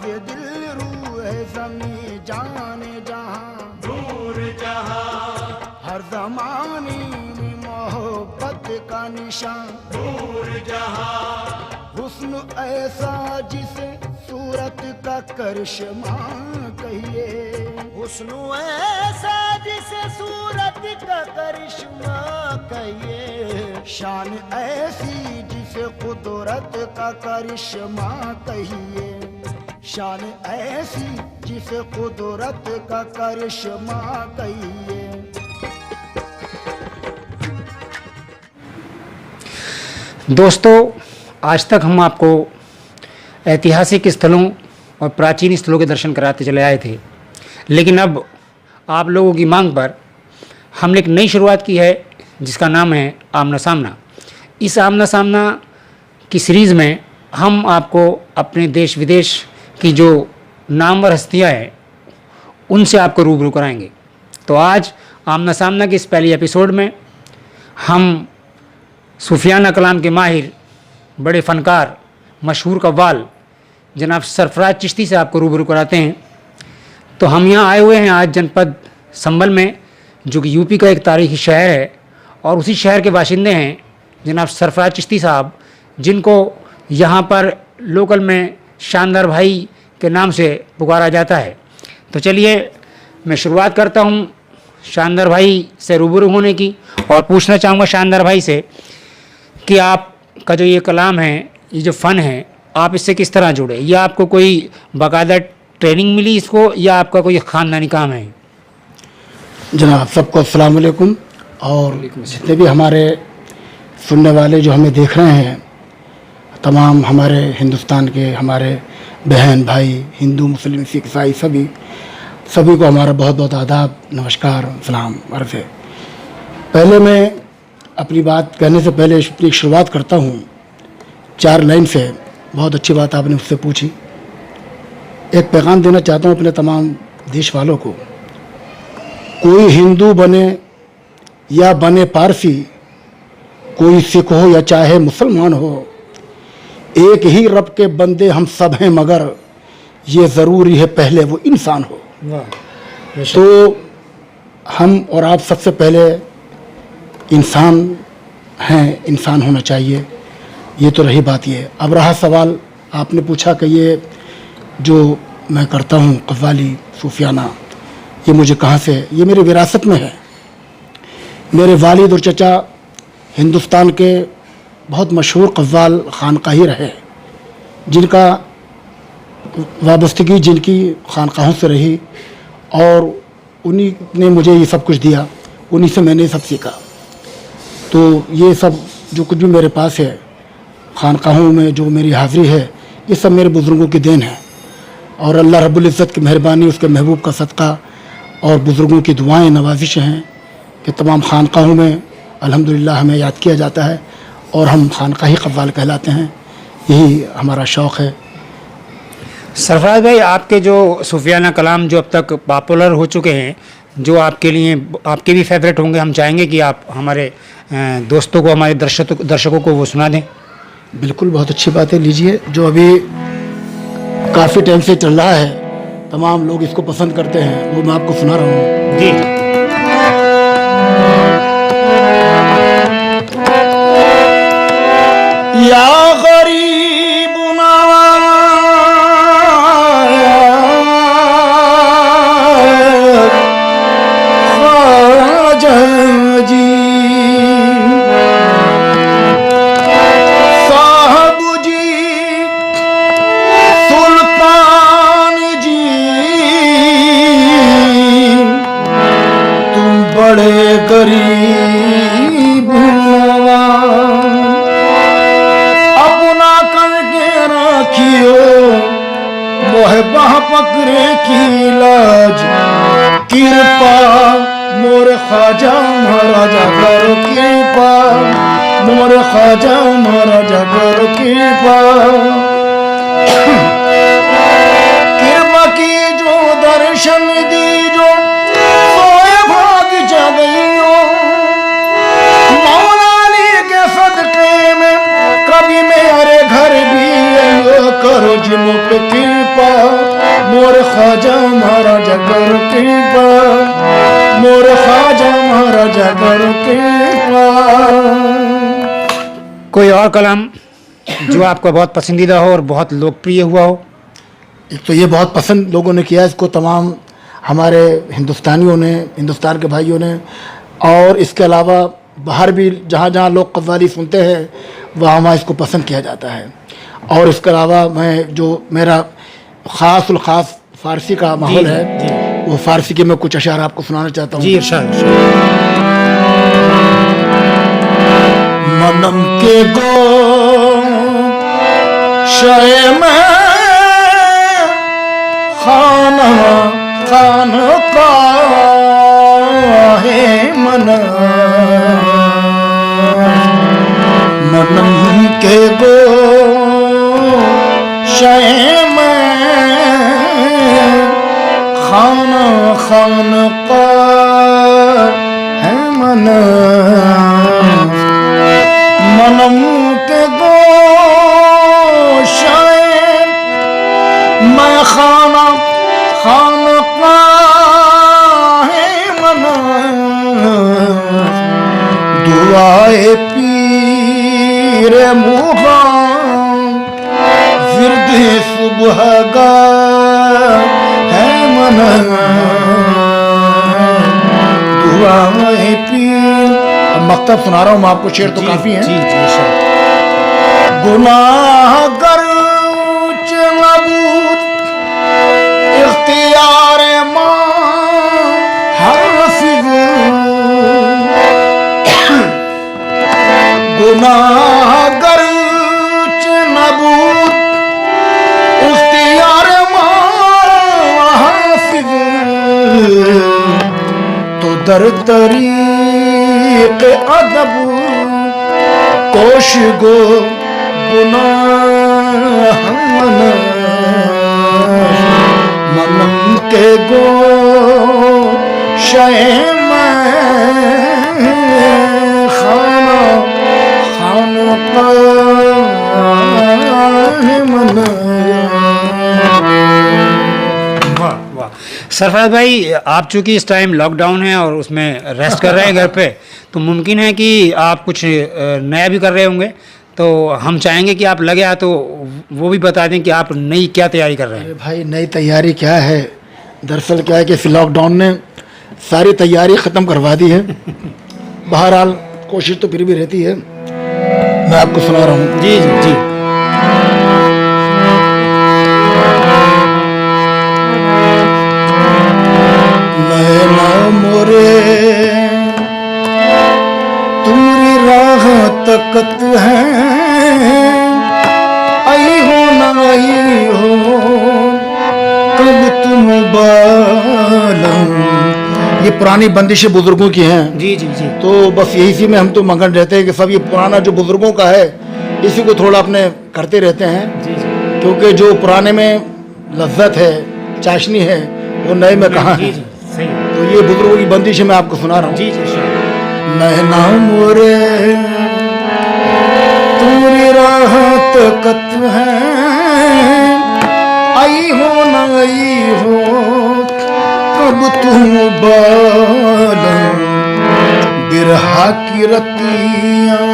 दिल रूह ज़मीं जाने जहां नूर जहां हर ज़माने में मोहब्बत का निशान नूर जहां हुस्न ऐसा जिसे सूरत का करिश्मा कहिए हुस्न ऐसा जिसे सूरत का करिश्मा कहिए शान ऐसी जिसे कुदरत का करिश्मा कहिए शान ऐसी जिसे कुदरत का करिश्मा कहिए। दोस्तों, आज तक हम आपको ऐतिहासिक स्थलों और प्राचीन स्थलों के दर्शन कराते चले आए थे, लेकिन अब आप लोगों की मांग पर हमने एक नई शुरुआत की है जिसका नाम है आमना सामना। इस आमना सामना की सीरीज़ में हम आपको अपने देश विदेश की जो नामवर हस्तियाँ हैं उनसे आपको रूबरू कराएंगे। तो आज आमना सामना के इस पहले एपिसोड में हम सूफियाना कलाम के माहिर, बड़े फ़नकार, मशहूर कव्वाल जनाब सरफराज चिश्ती से आपको रूबरू कराते हैं। तो हम यहाँ आए हुए हैं आज जनपद संभल में, जो कि यूपी का एक तारीखी शहर है, और उसी शहर के बाशिंदे हैं जनाब सरफराज चिश्ती साहब, जिनको यहाँ पर लोकल में शानदार भाई के नाम से पुकारा जाता है। तो चलिए मैं शुरुआत करता हूँ शानदार भाई से रूबरू होने की, और पूछना चाहूँगा शानदार भाई से कि आपका जो ये कलाम है, ये जो फ़न है, आप इससे किस तरह जुड़े? या आपको कोई बाकायदा ट्रेनिंग मिली इसको, या आपका कोई ख़ानदानी काम है? जनाब सबको अस्सलाम वालेकुम, और जितने भी हमारे सुनने वाले जो हमें देख रहे हैं, तमाम हमारे हिंदुस्तान के हमारे बहन भाई, हिंदू मुस्लिम सिख ईसाई सभी को हमारा बहुत बहुत आदाब, नमस्कार, सलाम अर्ज़ है। पहले मैं अपनी बात कहने से पहले अपनी शुरुआत करता हूँ 4 लाइन से। बहुत अच्छी बात आपने मुझसे पूछी। एक पैगाम देना चाहता हूँ अपने तमाम देश वालों को। कोई हिंदू बने या बने पारसी, कोई सिख हो या चाहे मुसलमान हो, एक ही रब के बंदे हम सब हैं, मगर ये ज़रूरी है पहले वो इंसान हो। तो हम और आप सबसे पहले इंसान हैं, इंसान होना चाहिए। ये तो रही बात। ये अब रहा सवाल, आपने पूछा कि ये जो मैं करता हूँ कव्वाली सूफियाना, ये मुझे कहाँ से? ये मेरी विरासत में है। मेरे वालिद और चचा हिंदुस्तान के बहुत मशहूर कव्वाल खानकाही रहे, जिनका वाबस्तगी जिनकी खानकाहों से रही, और उन्हीं ने मुझे ये सब कुछ दिया, उन्हीं से मैंने सब सीखा। तो ये सब जो कुछ भी मेरे पास है खानकाहों में, जो मेरी हाज़िरी है, ये सब मेरे बुज़ुर्गों की देन है, और अल्लाह रब्बुल इज़्ज़त की मेहरबानी, उसके महबूब का सदका और बुज़ुर्गों की दुआएं, नवाजिश हैं कि तमाम खानकाहों में अल्हम्दुलिल्लाह हमें याद किया जाता है, और हम खानकाही कव्वाल कहलाते हैं। यही हमारा शौक़ है। सरफराज भाई, आपके जो सूफियाना कलाम जो अब तक पॉपुलर हो चुके हैं, जो आपके लिए आपके भी फेवरेट होंगे, हम चाहेंगे कि आप हमारे दोस्तों को, हमारे दर्शकों को वो सुना दें। बिल्कुल, बहुत अच्छी बात है। लीजिए, जो अभी काफ़ी टाइम से चल रहा है, तमाम लोग इसको पसंद करते हैं, वो मैं आपको सुना रहा हूँ। जी। या गरीब नवाज ख्वाजा जी, साहब जी, सुल्तान जी, तुम बड़े गरीब नवाज, अपना करके रखियो मोह बाह पकड़े की लाज, कृपा मोर ख्वाजा महाराजा करो कृपा, मोर ख्वाजा महाराजा करो कृपा, कृपा की जो दर्शन दी जो सोए भाग जगइयो, मौलाली के सदके में कभी मेरे घर भी आयो, करो जिमो पे कृपा। मोर ख्वाजा महाराजा कर कृपा, मोर ख्वाजा महाराजा कर कृपा। कोई और कलाम जो आपका बहुत पसंदीदा हो और बहुत लोकप्रिय हुआ हो? एक तो ये बहुत पसंद लोगों ने किया, इसको तमाम हमारे हिंदुस्तानियों ने, हिंदुस्तान के भाइयों ने, और इसके अलावा बाहर भी जहाँ जहाँ लोग कव्वाली सुनते हैं वहाँ वहाँ इसको पसंद किया जाता है। और इसके अलावा मैं जो मेरा ख़ास उल ख़ास फ़ारसी का माहौल है, वो फ़ारसी के मैं कुछ अशार आपको सुनाना चाहता हूँ। जी इरशाद। मनम के गो शय में खाना खान का है मन, मनम के गो शय में खाना खान का है मन, मनम के गोशाए मैं खाना खान का है मन, दुआए पीर मुग़ाम विरद सुबह गा है मन, दुआए पीर। मकतब सुना रहा हूँ मैं आपको, शेर तो काफी है। जी जी इरशाद। गुनाहगर चलबूत इख्तियार मां हाफिज, गुनाहगर चलबूत इख्तियार मां हाफिज, तो दर तरीक़ अदब कोश गो गुनाह मनम के गो शय में खाना खान का मन। वाह वाह। सरफराज भाई, आप चूंकि इस टाइम लॉकडाउन है और उसमें रेस्ट कर रहे हैं घर पे, तो मुमकिन है कि आप कुछ नया भी कर रहे होंगे, तो हम चाहेंगे कि आप लगे आ तो वो भी बता दें कि आप नई क्या तैयारी कर रहे हैं। अरे भाई, नई तैयारी क्या है, दरअसल क्या है कि इस लॉकडाउन ने सारी तैयारी ख़त्म करवा दी है। बहरहाल कोशिश तो फिर भी रहती है। मैं आपको सुना रहा हूँ। जी जी जी। नैना मोरे तुम्हारी राह तकत है, आई हो न आई हो कब तुम बालम। ये पुरानी बंदिशें बुजुर्गों की हैं। जी जी जी। तो बस यही सी में हम तो मगन रहते हैं कि सब ये पुराना जो बुजुर्गों का है इसी को थोड़ा अपने करते रहते हैं, जी जी क्योंकि जो पुराने में लज्जत है, चाशनी है, वो नए में कहाँ जी है। जी सही। तो ये बुजुर्गों की बंदिश मैं आपको सुना रहा हूँ। जी जी सही। नैना मोरे तुम्हारी राह तकत है, आई हो न आई हो कब तुम बालम। बिरहा की रतियां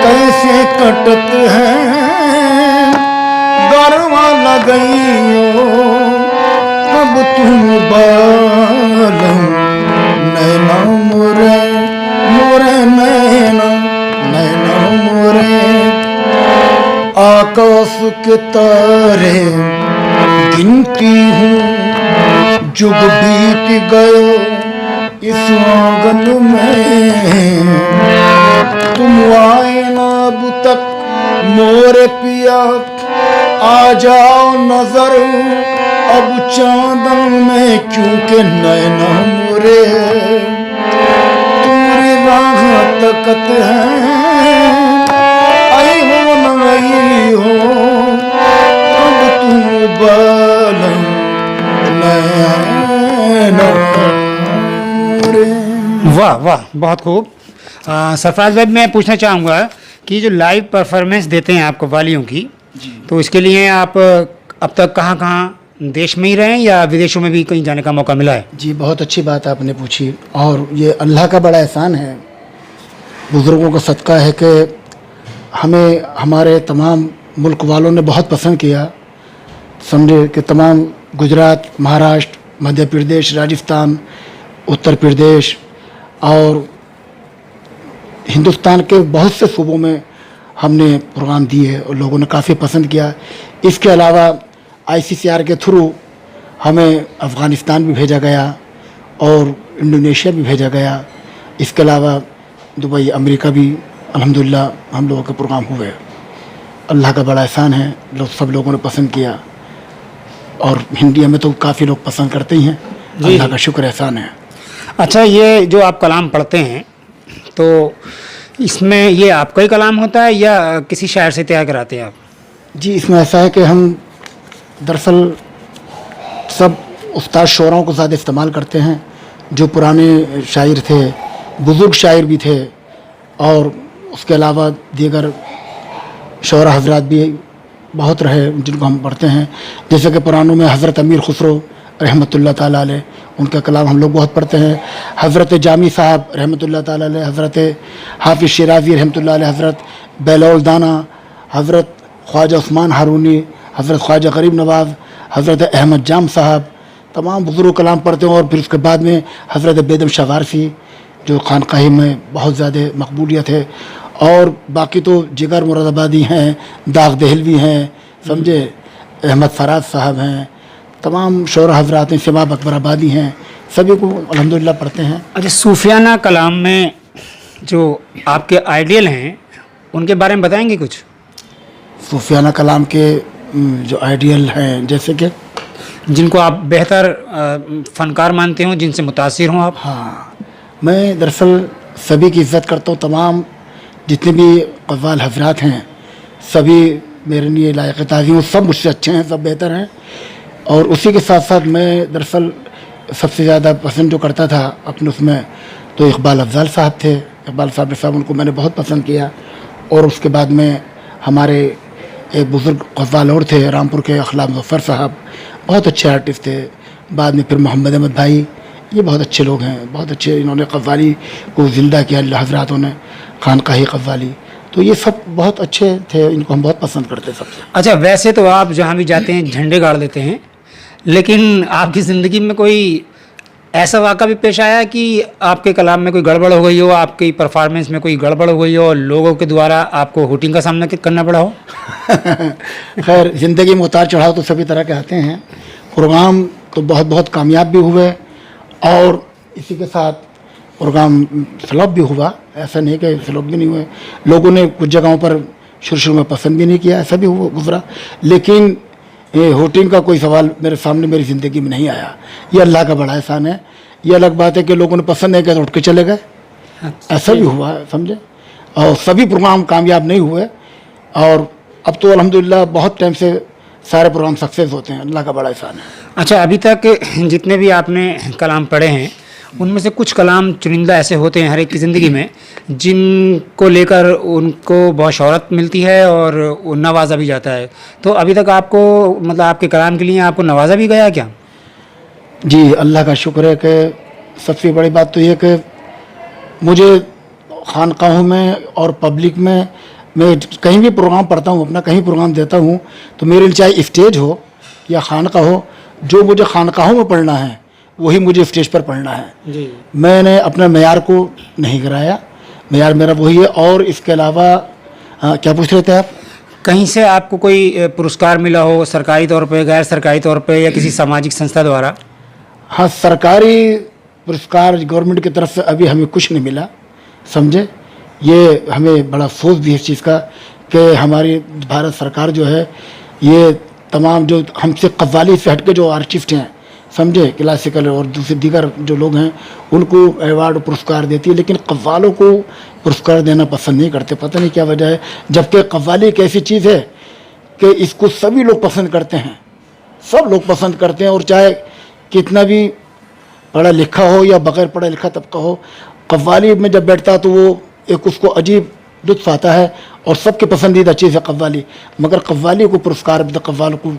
कैसे कटत हैं, गरवा लगइयो कब तुम बालम। नैना मोरे मोरे नैना नैना मोरे आकाश के तारे गिनती हूँ, जुग बीत गयो इस आंगन में। तुम आए ना अब तक मोरे पिया, आ जाओ नजर अब चांदन में, क्योंकि नैना मोरे तुम्हारी राह तकत है, आई हो न आई हो अब तुम बालम। नैना मोरे। वाह वाह, बहुत खूब। सरफराज भाई, मैं पूछना चाहूँगा कि जो लाइव परफॉर्मेंस देते हैं आप कव्वालियों की, तो इसके लिए आप अब तक कहाँ कहाँ देश में ही रहे हैं या विदेशों में भी कहीं जाने का मौका मिला है? जी, बहुत अच्छी बात आपने पूछी, और ये अल्लाह का बड़ा एहसान है, बुज़ुर्गों का सदका है कि हमें हमारे तमाम मुल्क वालों ने बहुत पसंद किया। समझे कि तमाम गुजरात, महाराष्ट्र, मध्य प्रदेश, राजस्थान, उत्तर प्रदेश और हिंदुस्तान के बहुत से सूबों में हमने प्रोग्राम दिए और लोगों ने काफ़ी पसंद किया। इसके अलावा ICCR के थ्रू हमें अफ़गानिस्तान भी भेजा गया और इंडोनेशिया भी भेजा गया। इसके अलावा दुबई, अमेरिका भी अल्हम्दुलिल्लाह हम लोगों के प्रोग्राम हुए। अल्लाह का बड़ा एहसान है, सब लोगों ने पसंद किया, और इंडिया में तो काफ़ी लोग पसंद करते ही हैं। अल्लाह का शुक्र एहसान है। अच्छा, ये जो आप कलाम पढ़ते हैं तो इसमें ये आपका ही कलाम होता है या किसी शायर से तैयार कराते हैं आप? जी, इसमें ऐसा है कि हम दरअसल सब उस्ताद शोराओं को ज़्यादा इस्तेमाल करते हैं, जो पुराने शायर थे, बुज़ुर्ग शायर भी थे, और उसके अलावा दीगर शोरा हजरात भी बहुत रहे जिनको हम पढ़ते हैं। जैसे कि पुरानों में हज़रत अमीर खुसरो रहमतुल्लाह ताला अलैह, उनका कलाम हम लोग बहुत पढ़ते हैं। हज़रत जामी साहब रहमतुल्लाह ताला अलैह, हज़रत हाफिज़ शिराज़ी रहमतुल्लाह अलैह, हज़रत बेलौल दाना, हज़रत ख्वाजा उस्मान हारूनी, हज़रत ख्वाजा गरीब नवाज़, हज़रत अहमद जाम साहब, तमाम बुज़ुर्ग कलाम पढ़ते हैं। और फिर उसके बाद में हज़रत बेदम शाह वारसी, जो खानकाही में बहुत ज़्यादा मकबूलियत है, और बाकी तो जिगर मुरादाबादी हैं, दाग दहलवी हैं, समझे, अहमद फराज साहब हैं, तमाम शोरा हजरात हैं, शबाब अकबराबादी हैं, सभी को अल्हम्दुलिल्लाह पढ़ते हैं। अच्छा, सूफियाना कलाम में जो आपके आइडियल हैं उनके बारे में बताएंगे कुछ? सूफियाना कलाम के जो आइडियल हैं, जैसे कि जिनको आप बेहतर फनकार मानते हो, जिनसे मुतासिर हों आप? हाँ, मैं दरअसल सभी की इज़्ज़त करता हूँ। तमाम जितने भी कव्वाल हजरात हैं सभी मेरे लिए लायक ताज़ीम, सब मुझसे अच्छे हैं, सब बेहतर हैं। और उसी के साथ साथ मैं दरअसल सबसे ज़्यादा पसंद जो करता था अपने उसमें, तो इकबाल अफजाल साहब थे। इकबाल साहब उनको मैंने बहुत पसंद किया। और उसके बाद में हमारे एक बुज़ुर्ग कव्वाल और थे, रामपुर के अखलाक मुज़फ़्फ़र साहब, बहुत अच्छे आर्टिस्ट थे। बाद में फिर मोहम्मद अहमद भाई, ये बहुत अच्छे लोग हैं, बहुत अच्छे, इन्होंने कव्वाली को ज़िंदा किया हज़रातों ने, खानकाही कव्वाली। तो ये सब बहुत अच्छे थे, इनको हम बहुत पसंद करते सबसे। अच्छा, वैसे तो आप जहाँ भी जाते हैं झंडे गाड़ देते हैं, लेकिन आपकी ज़िंदगी में कोई ऐसा वाक़ा भी पेश आया कि आपके कलाम में कोई गड़बड़ हो गई हो, आपकी परफॉर्मेंस में कोई गड़बड़ हो गई हो और लोगों के द्वारा आपको हुटिंग का सामना करना पड़ा हो? खैर, ज़िंदगी में उतार चढ़ाव तो सभी तरह के आते हैं। प्रोग्राम तो बहुत बहुत कामयाब भी हुए, और इसी के साथ प्रोग्राम फ्लॉप भी हुआ, ऐसा नहीं कि फ्लॉप भी नहीं हुए। लोगों ने कुछ जगहों पर शुरू में पसंद भी नहीं किया, ऐसा भी हुआ, गुजरा। लेकिन ये होटिंग का कोई सवाल मेरे सामने मेरी ज़िंदगी में नहीं आया। ये अल्लाह का बड़ा एहसान है। ये अलग बात है कि लोगों ने पसंद नहीं किया तो उठ के चले गए, ऐसा भी हुआ है, समझे। और सभी प्रोग्राम कामयाब नहीं हुए, और अब तो अल्हम्दुलिल्लाह बहुत टाइम से सारे प्रोग्राम सक्सेस होते हैं, अल्लाह का बड़ा एहसान है। अच्छा, अभी तक जितने भी आपने कलाम पढ़े हैं उनमें से कुछ कलाम चुनिंदा ऐसे होते हैं हर एक की ज़िंदगी में जिनको लेकर उनको बहुत शोहरत मिलती है और वो नवाजा भी जाता है। तो अभी तक आपको, मतलब आपके कलाम के लिए आपको नवाजा भी गया क्या? जी, अल्लाह का शुक्र है कि सबसे बड़ी बात तो ये कि मुझे खानकाहों में और पब्लिक में, मैं कहीं भी प्रोग्राम पढ़ता हूँ, अपना कहीं प्रोग्राम देता हूँ, तो मेरे लिए चाहे स्टेज हो या खानका हो, जो मुझे खानकाहों में पढ़ना है वही मुझे स्टेज पर पढ़ना है। जी, मैंने अपने मेयार को नहीं गिराया, मेयार मेरा वही है। और इसके अलावा क्या पूछ रहे थे आप? कहीं से आपको कोई पुरस्कार मिला हो, सरकारी तौर पे, गैर सरकारी तौर पे, या किसी सामाजिक संस्था द्वारा? हाँ, सरकारी पुरस्कार गवर्नमेंट की तरफ से अभी हमें कुछ नहीं मिला, समझे। ये हमें बड़ा अफसोस भी है इस चीज़ का कि हमारी भारत सरकार जो है, ये तमाम जो हमसे कव्वाली से हट के जो आर्टिस्ट हैं, समझे, क्लासिकल और दूसरे दीगर जो लोग हैं, उनको अवार्ड पुरस्कार देती है, लेकिन कव्वालों को पुरस्कार देना पसंद नहीं करते। पता नहीं क्या वजह है, जबकि कव्वाली एक ऐसी चीज़ है कि इसको सभी लोग पसंद करते हैं, सब लोग पसंद करते हैं। और चाहे कितना भी पढ़ा लिखा हो या बगैर पढ़ा लिखा तबका हो, कव्वाली में जब बैठता तो वो एक उसको अजीब लुत्फ़ आता है, और सबके पसंदीदा चीज़ है कव्वाली। मगर कव्वाली को पुरस्कार, कव्वाल को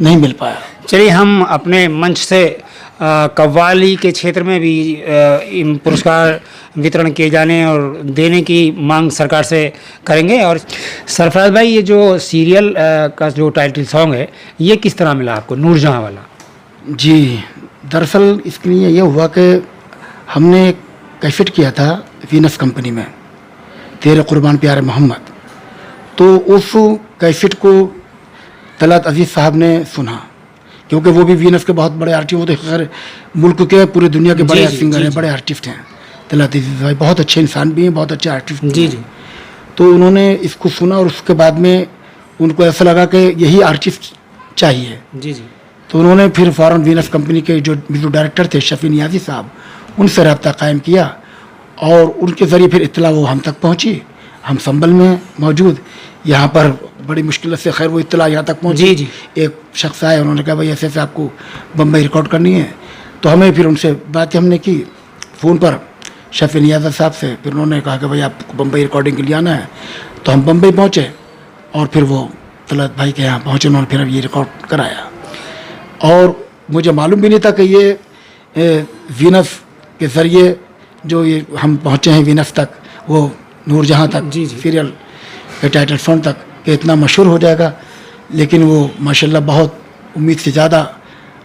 नहीं मिल पाया। चलिए, हम अपने मंच से कव्वाली के क्षेत्र में भी इन पुरस्कार वितरण किए जाने और देने की मांग सरकार से करेंगे। और सरफराज भाई, ये जो सीरियल का जो टाइटल सॉन्ग है, ये किस तरह मिला आपको, नूरजहां वाला? जी, दरअसल इसके लिए ये हुआ कि हमने एक कैसेट किया था वीनस कंपनी में, तेरे कुर्बान प्यारे मोहम्मद। तो उस कैसेट को तलत अजीज़ साहब ने सुना, क्योंकि वो भी वीनस के बहुत बड़े आर्टिस्ट, वो तो खैर मुल्क के पूरे दुनिया के बड़े सिंगर हैं, बड़े आर्टिस्ट हैं। तलत अजीज़ भाई बहुत अच्छे इंसान भी हैं, बहुत अच्छे आर्टिस्ट जी जी। तो उन्होंने इसको सुना और उसके बाद में उनको ऐसा लगा कि यही आर्टिस्ट चाहिए। जी जी। तो उन्होंने फिर फ़ौरन वीनस कंपनी के जो म्यूजिक डायरेक्टर थे शफी नियाज़ी साहब, उनसे रब्ता कायम किया और उनके ज़रिए फिर इत्तला वो हम तक पहुंची। हम संभल में मौजूद, यहाँ पर बड़ी मुश्किल से खैर वो इत्तला यहाँ तक पहुंची। जी जी। एक शख्स आए, उन्होंने कहा भाई ऐसे ऐसे आपको बम्बई रिकॉर्ड करनी है। तो हमें फिर उनसे बात हमने की फ़ोन पर शफी नियाज़ी साहब से। फिर उन्होंने कहा कि भाई आपको बम्बई रिकॉर्डिंग के लिए आना है। तो हम बम्बई पहुँचे और फिर वो तलत भाई के यहाँ पहुँचे, उन्होंने फिर अब ये रिकॉर्ड कराया। और मुझे मालूम भी नहीं था कि ये वीनस के ज़रिए जो ये हम पहुँचे हैं वीनस तक, वो नूरजहां तक, जी जी। सीरियल के टाइटल सॉन्ग तक, कि इतना मशहूर हो जाएगा। लेकिन वो माशाल्लाह बहुत उम्मीद से ज़्यादा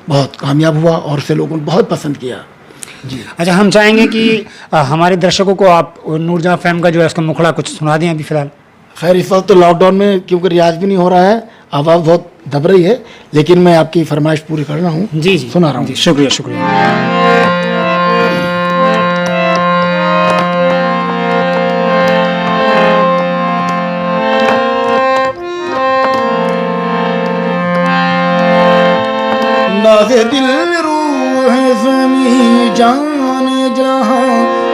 बहुत कामयाब हुआ और उसे लोगों ने बहुत पसंद किया। जी। अच्छा, हम चाहेंगे कि हमारे दर्शकों को आप नूरजहां फिल्म का जो है उसका मुखड़ा कुछ सुना दें अभी फ़िलहाल। खैर इस वक्त तो लॉकडाउन में क्योंकि रियाज भी नहीं हो रहा है, आवाज़ बहुत दब रही है, लेकिन मैं आपकी फरमाइश पूरी कर रहा हूँ। जी जी, सुना रहा हूँ। जी, शुक्रिया शुक्रिया। नाज़े दिल रूह ज़मी जान जहां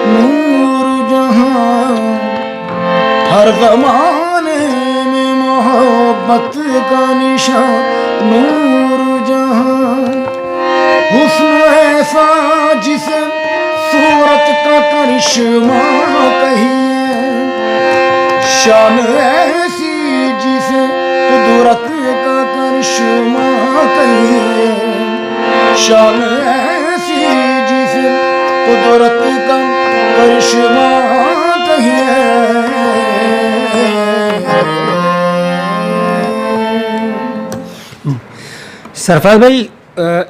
नूर जहां, हर ज़माने में मोहब्बत का निशान नूर जहां। हुस्न ऐसा जिसे सूरत का करिश्मा कहिए, शान ऐसी जिसे कुदरत का करिश्मा कहिए, शान ऐसी जिसे कुदरत का करिश्मा कहिए। सरफराज भाई,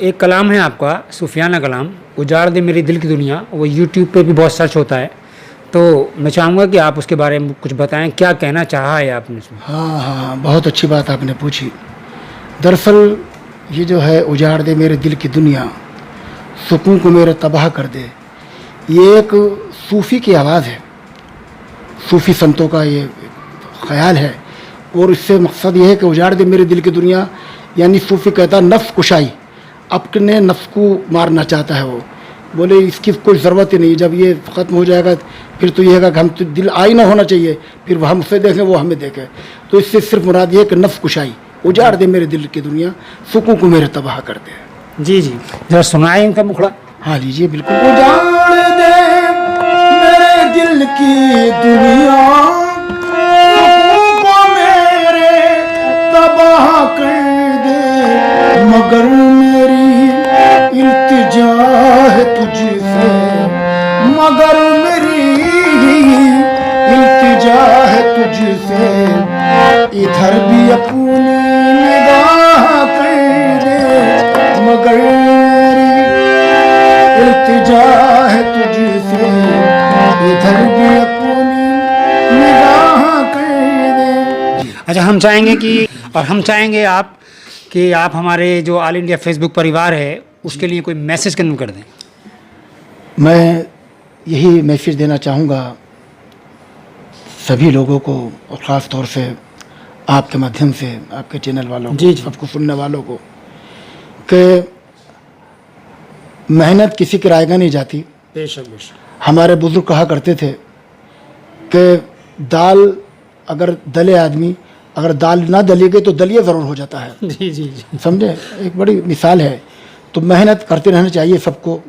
एक कलाम है आपका, सूफियाना कलाम, उजाड़ दे मेरी दिल की दुनिया, वो यूट्यूब पे भी बहुत सर्च होता है। तो मैं चाहूँगा कि आप उसके बारे में कुछ बताएं, क्या कहना चाहा है आपने उसमें? हाँ हाँ, बहुत अच्छी बात आपने पूछी। दरअसल ये जो है उजाड़ दे मेरे दिल की दुनिया, सुकून को मेरे तबाह कर दे, ये एक सूफ़ी की आवाज़ है, सूफ़ी संतों का ये ख्याल है। और इससे मकसद ये है कि उजाड़ दे मेरे दिल की दुनिया, यानी सूफ़ी कहता है नफ्स कुशाई, अपने नफ्स को मारना चाहता है वो। बोले इसकी कोई ज़रूरत ही नहीं, जब ये ख़त्म हो जाएगा फिर तो ये है कि हम तो दिल आईना होना चाहिए, फिर हम उसे देखें वो हमें देखे। तो इससे सिर्फ मुराद ये है कि नफ्स कुशाई, उजाड़ दे मेरे दिल की दुनिया, सुकून को मेरे तबाह कर दे। जी जी, जरा सुनाए इनका मुखड़ा। हाँ लीजिए, बिल्कुल। उजाड़ दे मेरे दिल की दुनिया, सुकून को मेरे तबाह कर दे, मगर मेरी इल्तिजा है तुझसे, मगर मेरी इल्तिजा है तुझसे, इधर भी अपनी निगाह कर दे, मगर मेरी इल्तिजा है तुझसे, इधर भी अपनी निगाह कर दे। अच्छा, हम चाहेंगे कि, और हम चाहेंगे आप कि आप हमारे जो ऑल इंडिया फेसबुक परिवार है उसके लिए कोई मैसेज कन्वे कर दें। मैं यही मैसेज देना चाहूँगा सभी लोगों को, और ख़ास तौर से आपके माध्यम से आपके चैनल वालों को, जी जी। सबको सुनने वालों को, कि मेहनत किसी की रायगा नहीं जाती। बेशक बेशक। हमारे बुजुर्ग कहा करते थे कि दाल अगर दले आदमी, अगर दाल ना दलेगी तो दलिया ज़रूर हो जाता है। जी जी जी, समझे, एक बड़ी मिसाल है। तो मेहनत करते रहना चाहिए सबको,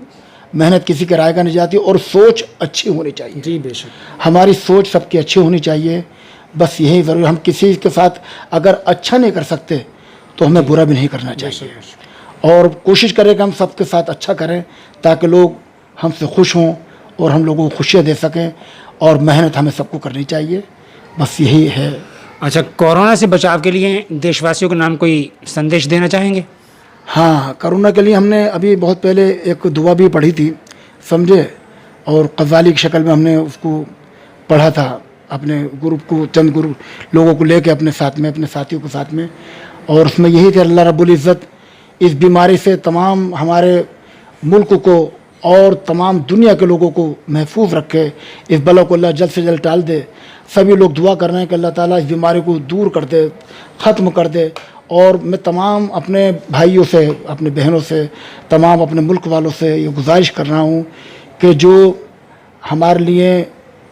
मेहनत किसी के राय का नहीं जाती, और सोच अच्छी होनी चाहिए। जी बेशक। हमारी सोच सबकी अच्छी होनी चाहिए, बस यही ज़रूर। हम किसी के साथ अगर अच्छा नहीं कर सकते तो हमें बुरा भी नहीं करना चाहिए, और कोशिश करें कि हम सबके साथ अच्छा करें ताकि लोग हमसे खुश हों और हम लोगों को खुशियाँ दे सकें, और मेहनत हमें सबको करनी चाहिए, बस यही है। अच्छा, कोरोना से बचाव के लिए देशवासियों के नाम कोई संदेश देना चाहेंगे? हाँ, कोरोना के लिए हमने अभी बहुत पहले एक दुआ भी पढ़ी थी, समझे, और कव्वाली की शक्ल में हमने उसको पढ़ा था अपने ग्रुप को, चंद ग्रुप लोगों को लेके अपने साथ में, अपने साथियों के साथ में, और उसमें यही थे अल्लाह रब्बुल इज़्ज़त इस बीमारी से तमाम हमारे मुल्क को और तमाम दुनिया के लोगों को महफूज रखे, इस बला को अल्लाह जल्द से जल्द टाल दे। सभी लोग दुआ कर रहे हैं कि अल्लाह ताला इस बीमारी को दूर कर दे, ख़त्म कर दे। और मैं तमाम अपने भाइयों से, अपने बहनों से, तमाम अपने मुल्क वालों से ये गुजारिश कर रहा हूँ कि जो हमारे लिए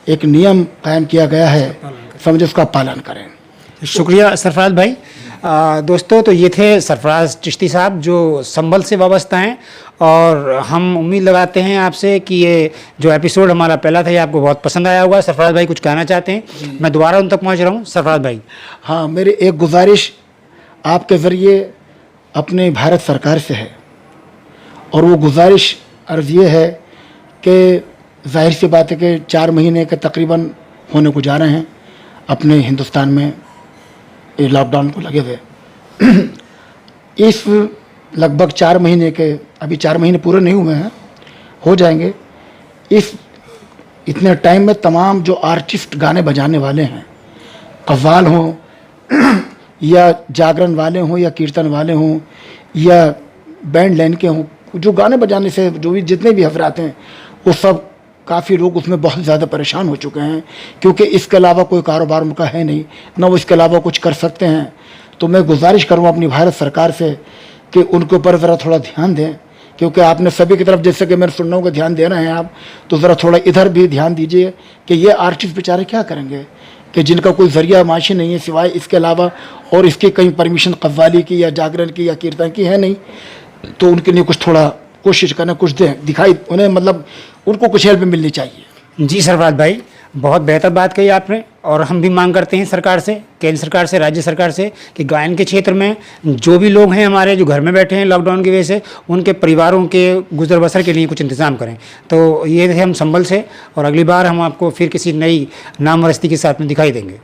एक नियम कायम किया गया है, समझे, उसका पालन करें। शुक्रिया सरफराज भाई। दोस्तों, तो ये थे सरफराज चिश्ती साहब जो संभल से वाबस्ता हैं, और हम उम्मीद लगाते हैं आपसे कि ये जो एपिसोड हमारा पहला था ये आपको बहुत पसंद आया होगा। सरफराज भाई कुछ कहना चाहते हैं? मैं दोबारा उन तक पहुंच रहा हूं। सरफराज भाई। हाँ, मेरी एक गुजारिश आपके ज़रिए अपने भारत सरकार से है, और वो गुजारिश अर्ज़ ये है कि ज़ाहिर सी बात है कि 4 महीने के तकरीबन होने को जा रहे हैं अपने हिंदुस्तान में ये लॉकडाउन को लगे हुए। इस लगभग 4 महीने के, अभी 4 महीने पूरे नहीं हुए हैं, हो जाएंगे। इस इतने टाइम में तमाम जो आर्टिस्ट गाने बजाने वाले हैं, कव्वाल हों या जागरण वाले हों या कीर्तन वाले हों या बैंड लाइन के हों, जो गाने बजाने से जो भी जितने भी हजरात हैं, वो सब काफ़ी लोग उसमें बहुत ज़्यादा परेशान हो चुके हैं, क्योंकि इसके अलावा कोई कारोबार उनका है नहीं, ना वो इसके अलावा कुछ कर सकते हैं। तो मैं गुजारिश करूँ अपनी भारत सरकार से कि उनके ऊपर ज़रा थोड़ा ध्यान दें, क्योंकि आपने सभी की तरफ, जैसे कि मैं सुन रहा हूँ, ध्यान दे रहे हैं आप, तो ज़रा थोड़ा इधर भी ध्यान दीजिए कि ये आर्टिस्ट बेचारे क्या करेंगे, कि जिनका कोई ज़रिया माशी नहीं है सिवाय इसके अलावा, और इसकी कहीं परमिशन कव्वाली की या जागरण की या कीर्तन की है नहीं, तो उनके लिए कुछ थोड़ा कोशिश करना, कुछ दें, दिखाई उन्हें, मतलब उनको कुछ हेल्प मिलनी चाहिए। जी सरफराज भाई, बहुत बेहतर बात कही आपने, और हम भी मांग करते हैं सरकार से, केंद्र सरकार से, राज्य सरकार से, कि गायन के क्षेत्र में जो भी लोग हैं हमारे, जो घर में बैठे हैं लॉकडाउन की वजह से, उनके परिवारों के गुजर बसर के लिए कुछ इंतज़ाम करें। तो ये थे हम संभल से, और अगली बार हम आपको फिर किसी नई नाम वरस्ती के साथ में दिखाई देंगे।